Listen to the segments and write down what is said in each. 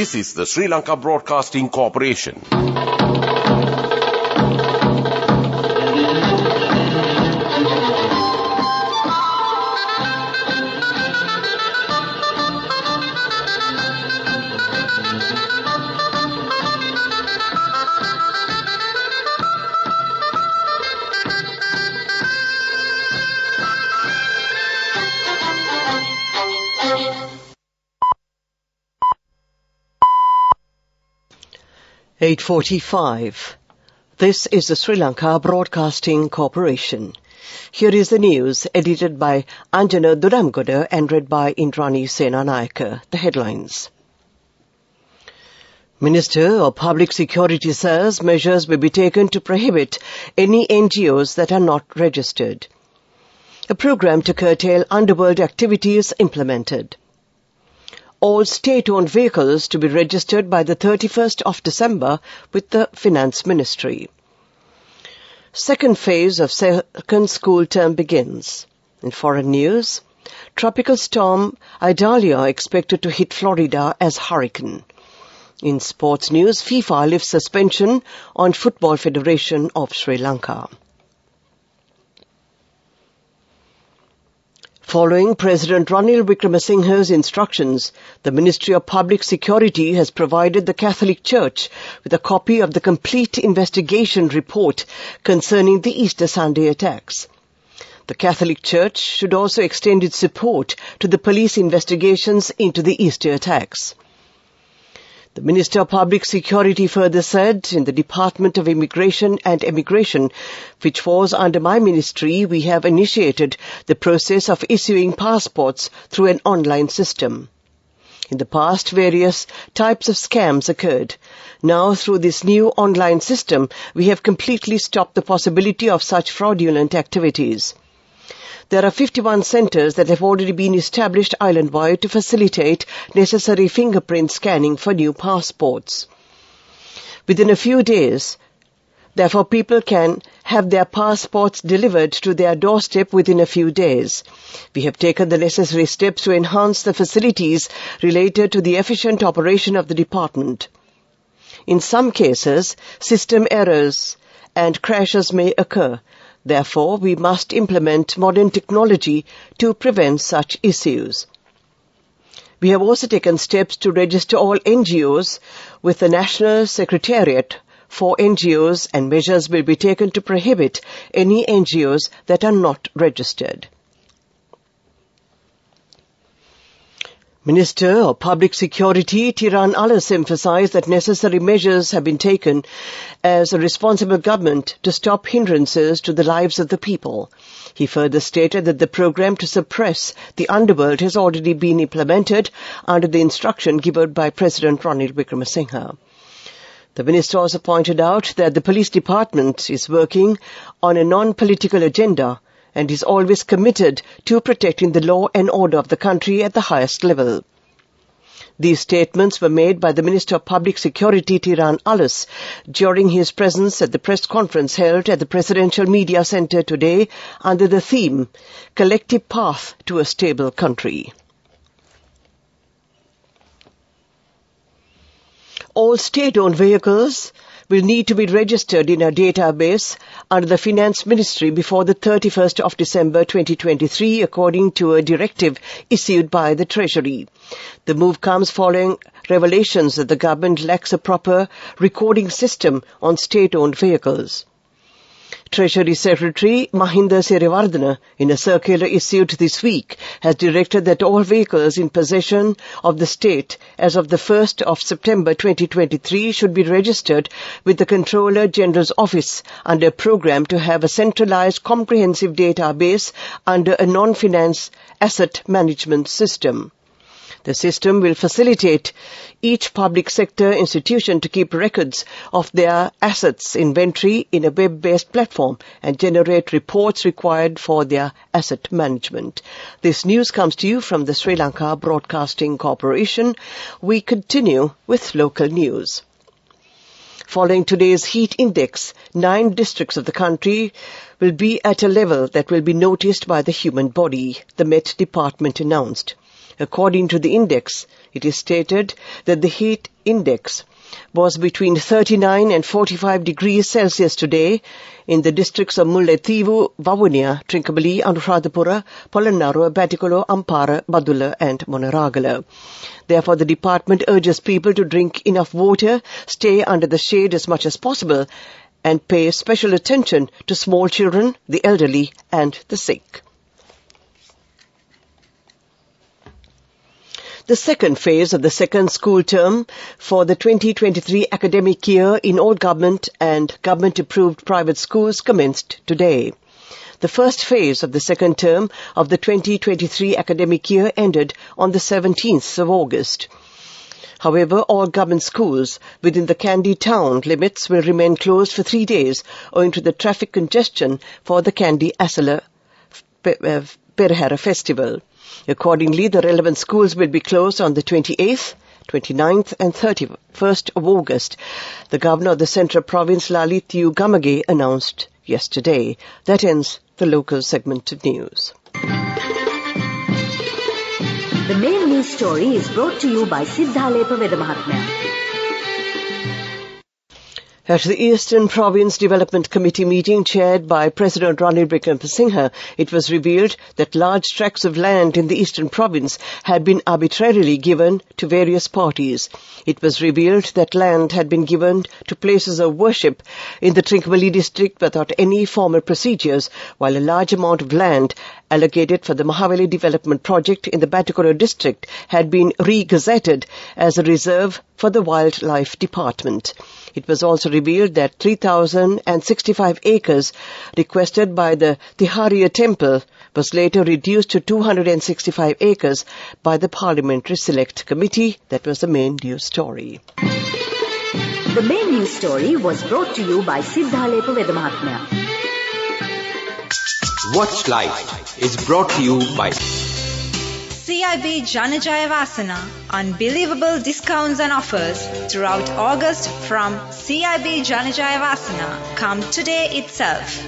This is the Sri Lanka Broadcasting Corporation. (8:45). This is the Sri Lanka Broadcasting Corporation. Here is the news, edited by Anjana Duramgoda and read by Indrani Senanayake. The headlines. Minister of Public Security says measures will be taken to prohibit any NGOs that are not registered. A program to curtail underworld activities implemented. All state-owned vehicles to be registered by the 31st of December with the Finance Ministry. Second phase of second school term begins. In foreign news, tropical storm Idalia expected to hit Florida as hurricane. In sports news, FIFA lifts suspension on Football Federation of Sri Lanka. Following President Ranil Wickremesinghe's instructions, the Ministry of Public Security has provided the Catholic Church with a copy of the complete investigation report concerning the Easter Sunday attacks. The Catholic Church should also extend its support to the police investigations into the Easter attacks. The Minister of Public Security further said, in the Department of Immigration and Emigration, which falls under my ministry, we have initiated the process of issuing passports through an online system. In the past, various types of scams occurred. Now, through this new online system, we have completely stopped the possibility of such fraudulent activities. There are 51 centres that have already been established island-wide to facilitate necessary fingerprint scanning for new passports. Within a few days, therefore, people can have their passports delivered to their doorstep within a few days. We have taken the necessary steps to enhance the facilities related to the efficient operation of the department. In some cases, system errors and crashes may occur. Therefore, we must implement modern technology to prevent such issues. We have also taken steps to register all NGOs with the National Secretariat for NGOs, and measures will be taken to prohibit any NGOs that are not registered. Minister of Public Security Tiran Alas emphasized that necessary measures have been taken as a responsible government to stop hindrances to the lives of the people. He further stated that the program to suppress the underworld has already been implemented under the instruction given by President Ranil Wickremesinghe. The minister also pointed out that the police department is working on a non-political agenda and is always committed to protecting the law and order of the country at the highest level. These statements were made by the Minister of Public Security Tiran Alas during his presence at the press conference held at the Presidential Media Centre today under the theme, Collective Path to a Stable Country. All state-owned vehicles will need to be registered in a database under the Finance Ministry before the 31st of December 2023, according to a directive issued by the Treasury. The move comes following revelations that the government lacks a proper recording system on state-owned vehicles. Treasury Secretary Mahinda Sirivardana, in a circular issued this week, has directed that all vehicles in possession of the state as of the 1st of September 2023 should be registered with the Controller General's Office under a program to have a centralized comprehensive database under a non-finance asset management system. The system will facilitate each public sector institution to keep records of their assets inventory in a web-based platform and generate reports required for their asset management. This news comes to you from the Sri Lanka Broadcasting Corporation. We continue with local news. Following today's heat index, 9 districts of the country will be at a level that will be noticed by the human body, the Met Department announced. According to the index, it is stated that the heat index was between 39 and 45 degrees Celsius today in the districts of Mullaitivu, Vavuniya, Trincomalee, Anuradhapura, Polonnaruwa, Batticaloa, Ampara, Badulla and Monaragala. Therefore, the department urges people to drink enough water, stay under the shade as much as possible, and pay special attention to small children, the elderly and the sick. The second phase of the second school term for the 2023 academic year in all government and government-approved private schools commenced today. The first phase of the second term of the 2023 academic year ended on the 17th of August. However, all government schools within the Kandy town limits will remain closed for 3 days owing to the traffic congestion for the Kandy Asala Perahera festival. Accordingly, the relevant schools will be closed on the 28th, 29th and 31st of August, the Governor of the Central Province, Lalit U. Gamage, announced yesterday. That ends the local segment of news. The main news story is brought to you by Siddhalepa Vedamahatmya. At the Eastern Province Development Committee meeting chaired by President Ranil Wickremesinghe, it was revealed that large tracts of land in the Eastern Province had been arbitrarily given to various parties. It was revealed that land had been given to places of worship in the Trincomalee district without any formal procedures, while a large amount of land allocated for the Mahaveli development project in the Batticaloa district had been re-gazetted as a reserve for the Wildlife Department. It was also revealed that 3,065 acres requested by the Tihariya temple was later reduced to 265 acres by the Parliamentary Select Committee. That was the main news story. The main news story was brought to you by Siddhalepa Vedamahatmya. Watch Live is brought to you by CIB Janajaya Vasana. Unbelievable discounts and offers throughout August from CIB Janajaya Vasana. Come today itself.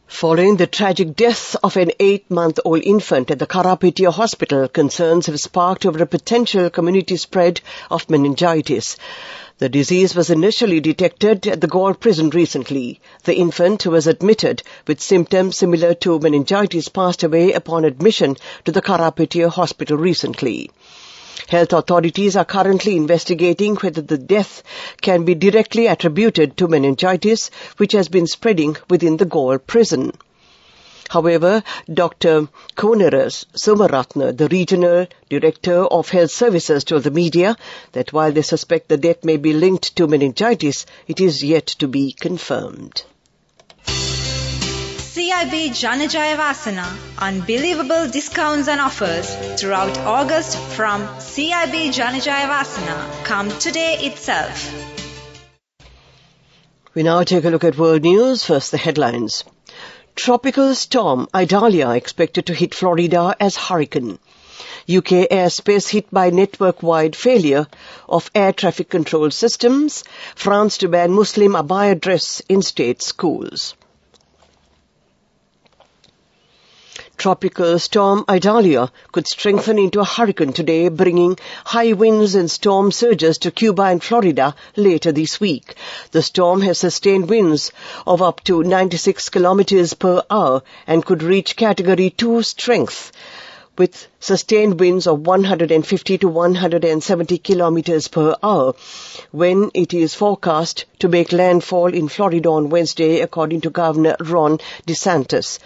Following the tragic death of an 8-month-old infant at the Karapitiya hospital, concerns have sparked over a potential community spread of meningitis. The disease was initially detected at the Galle prison recently. The infant, who was admitted with symptoms similar to meningitis, passed away upon admission to the Karapitiya hospital recently. Health authorities are currently investigating whether the death can be directly attributed to meningitis, which has been spreading within the Galle prison. However, Dr. Koneras Somaratna, the Regional Director of Health Services, told the media that while they suspect the death may be linked to meningitis, it is yet to be confirmed. CIB Janajaya Vasana. Unbelievable discounts and offers throughout August from CIB Janajaya Vasana. Come today itself. We now take a look at world news. First, the headlines. Tropical storm Idalia expected to hit Florida as hurricane. UK airspace hit by network-wide failure of air traffic control systems. France to ban Muslim abaya dress in state schools. Tropical storm Idalia could strengthen into a hurricane today, bringing high winds and storm surges to Cuba and Florida later this week. The storm has sustained winds of up to 96 kilometers per hour and could reach Category 2 strength, with sustained winds of 150 to 170 kilometers per hour when it is forecast to make landfall in Florida on Wednesday, according to Governor Ron DeSantis.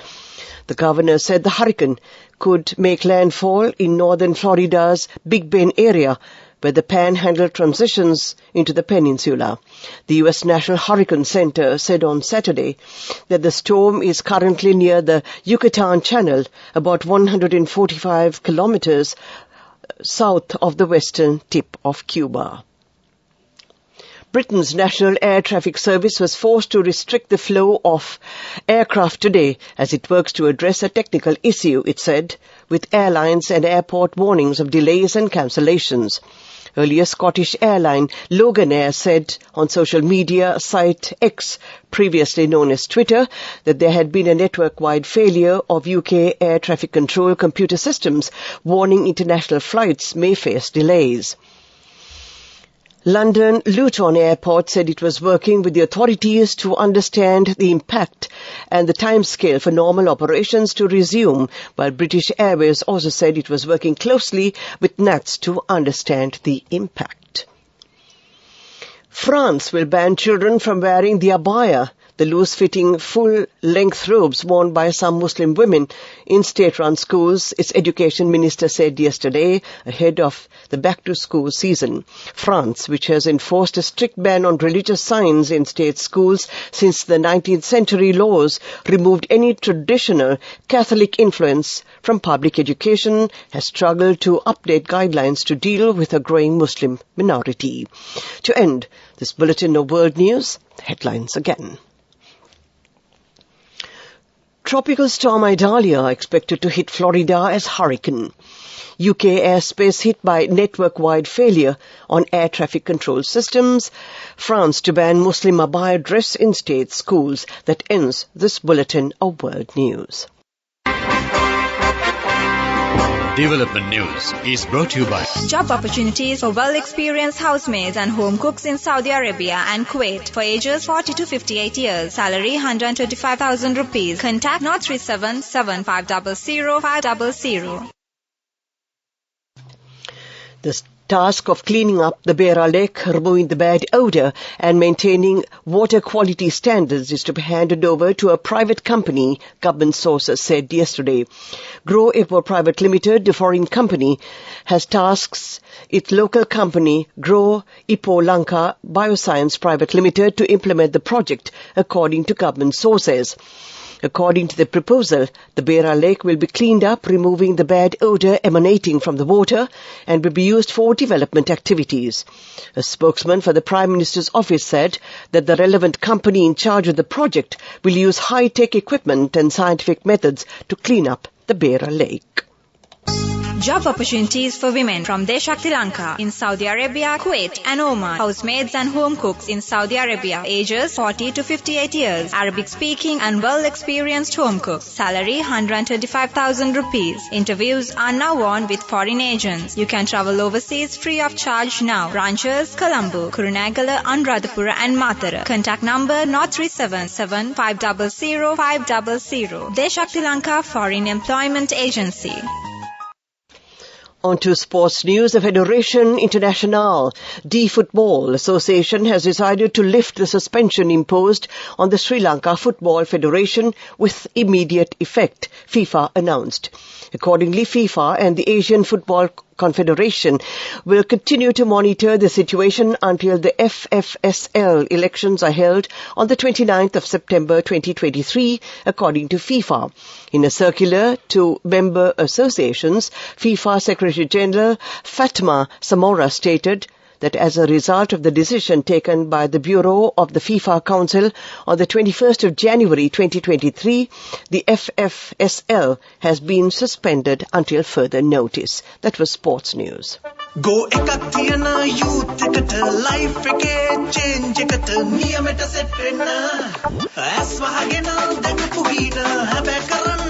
The governor said the hurricane could make landfall in northern Florida's Big Bend area, where the panhandle transitions into the peninsula. The U.S. National Hurricane Center said on Saturday that the storm is currently near the Yucatan Channel, about 145 kilometers south of the western tip of Cuba. Britain's National Air Traffic Service was forced to restrict the flow of aircraft today as it works to address a technical issue, it said, with airlines and airport warnings of delays and cancellations. Earlier, Scottish airline Loganair said on social media site X, previously known as Twitter, that there had been a network-wide failure of UK air traffic control computer systems, warning international flights may face delays. London Luton Airport said it was working with the authorities to understand the impact and the timescale for normal operations to resume, while British Airways also said it was working closely with NATS to understand the impact. France will ban children from wearing the abaya, the loose-fitting, full-length robes worn by some Muslim women in state-run schools, its education minister said yesterday, ahead of the back-to-school season. France, which has enforced a strict ban on religious signs in state schools since the 19th century laws removed any traditional Catholic influence from public education, has struggled to update guidelines to deal with a growing Muslim minority. To end this bulletin of world news, headlines again. Tropical storm Idalia expected to hit Florida as hurricane. UK airspace hit by network-wide failure on air traffic control systems. France to ban Muslim abaya dress in state schools. That ends this bulletin of world news. Development News is brought to you by Job opportunities for well-experienced housemaids and home cooks in Saudi Arabia and Kuwait for ages 40 to 58 years. Salary 125,000 rupees. Contact 037 7500 500. The task of cleaning up the Beira Lake, removing the bad odour and maintaining water quality standards is to be handed over to a private company, government sources said yesterday. Grow Ipo Private Limited, the foreign company, has tasks its local company, Grow Ipo Lanka Bioscience Private Limited, to implement the project, according to government sources. According to the proposal, the Beira Lake will be cleaned up, removing the bad odour emanating from the water, and will be used for development activities. A spokesman for the Prime Minister's office said that the relevant company in charge of the project will use high-tech equipment and scientific methods to clean up the Beira Lake. Job opportunities for women from Deshakti Lanka in Saudi Arabia, Kuwait and Oman. Housemaids and home cooks in Saudi Arabia, ages 40 to 58 years. Arabic speaking and well-experienced home cooks. Salary 125,000 rupees. Interviews are now on with foreign agents. You can travel overseas free of charge now. Branches Colombo, Kurunegala, Anuradhapura and Matara. Contact number 0377 500 500. Deshakti Lanka Foreign Employment Agency. On to sports news. The Federation Internationale de Football Association has decided to lift the suspension imposed on the Sri Lanka Football Federation with immediate effect, FIFA announced. Accordingly, FIFA and the Asian Football Confederation will continue to monitor the situation until the FFSL elections are held on the 29th of September 2023, according to FIFA. In a circular to member associations, FIFA Secretary General Fatma Samora stated that as a result of the decision taken by the Bureau of the FIFA Council on the 21st of January 2023, the FFSL has been suspended until further notice. That was sports news. Go ekakthiyana youth eකට life ekේ change eකට නියමෙට set වෙන්න ඇස් වහගෙන දැකපු ගීන හැබැයි කරන්න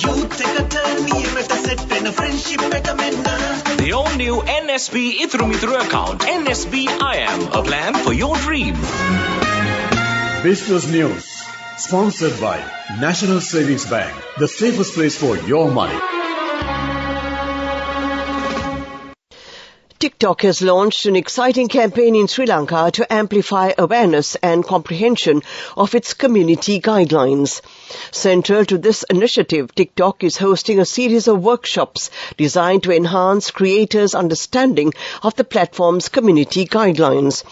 youth eකට නියමෙට set වෙන්න friendship එක මෙන්න. The all-new NSB Ithru account, NSB IM, a plan for your dream. Business News, sponsored by National Savings Bank, the safest place for your money. TikTok has launched an exciting campaign in Sri Lanka to amplify awareness and comprehension of its community guidelines. Central to this initiative, TikTok is hosting a series of workshops designed to enhance creators' understanding of the platform's community guidelines.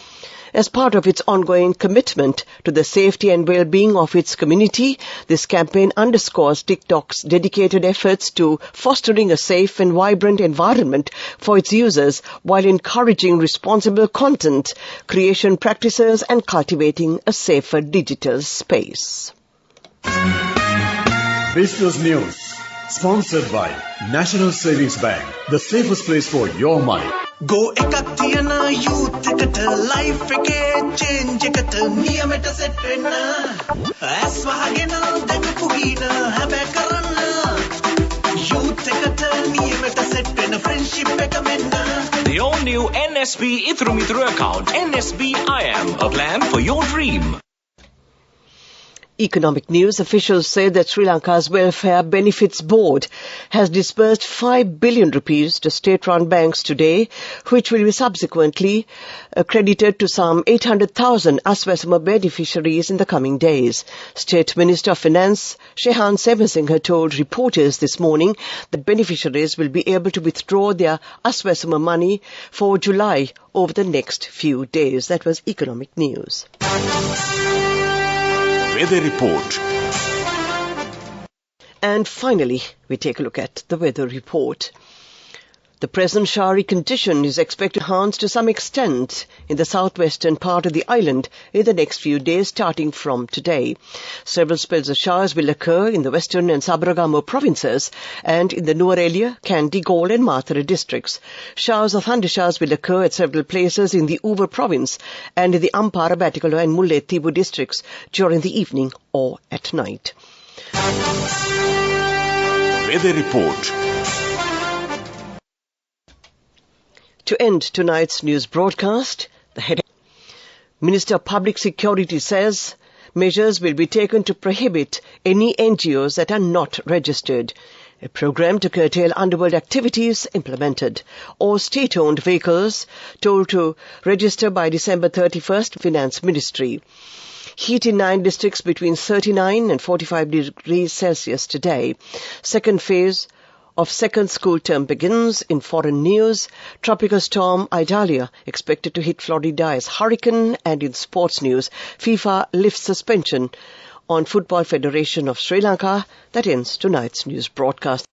As part of its ongoing commitment to the safety and well-being of its community, this campaign underscores TikTok's dedicated efforts to fostering a safe and vibrant environment for its users while encouraging responsible content creation practices and cultivating a safer digital space. Business News, sponsored by National Savings Bank, the safest place for your money. Go එකක් තියන youth එකට life එකේ change එකට නියමෙට set වෙන්න ඇස් වහගෙන දැකපු හින හැබැයි කරන්න youth එකට නියමෙට set වෙන්න friendship එක මෙන්න The all-new NSB Ithru Mithru account, NSB IM, a plan for your dream. Economic news. Officials say that Sri Lanka's Welfare Benefits Board has disbursed 5 billion rupees to state-run banks today, which will be subsequently credited to some 800,000 Aswasama beneficiaries in the coming days. State Minister of Finance Shehan Semasinghe told reporters this morning that beneficiaries will be able to withdraw their Aswasama money for July over the next few days. That was economic news. Weather report. And finally, we take a look at the weather report. The present showery condition is expected to enhance to some extent in the southwestern part of the island in the next few days, starting from today. Several spells of showers will occur in the western and Sabaragamo provinces and in the Nuwara, Kandy, Galle and Mathura districts. Showers of thundershowers will occur at several places in the Uva province and in the Ampara, Batticaloa and Mullaitivu districts during the evening or at night. Weather report. To end tonight's news broadcast, the head Minister of Public Security says measures will be taken to prohibit any NGOs that are not registered. A program to curtail underworld activities implemented. All state-owned vehicles told to register by December 31st, Finance Ministry. Heat in 9 districts between 39 and 45 degrees Celsius today. Second phase of second school term begins. In foreign news, tropical storm Idalia expected to hit Florida as hurricane. And in sports news, FIFA lifts suspension on Football Federation of Sri Lanka. That ends tonight's news broadcast.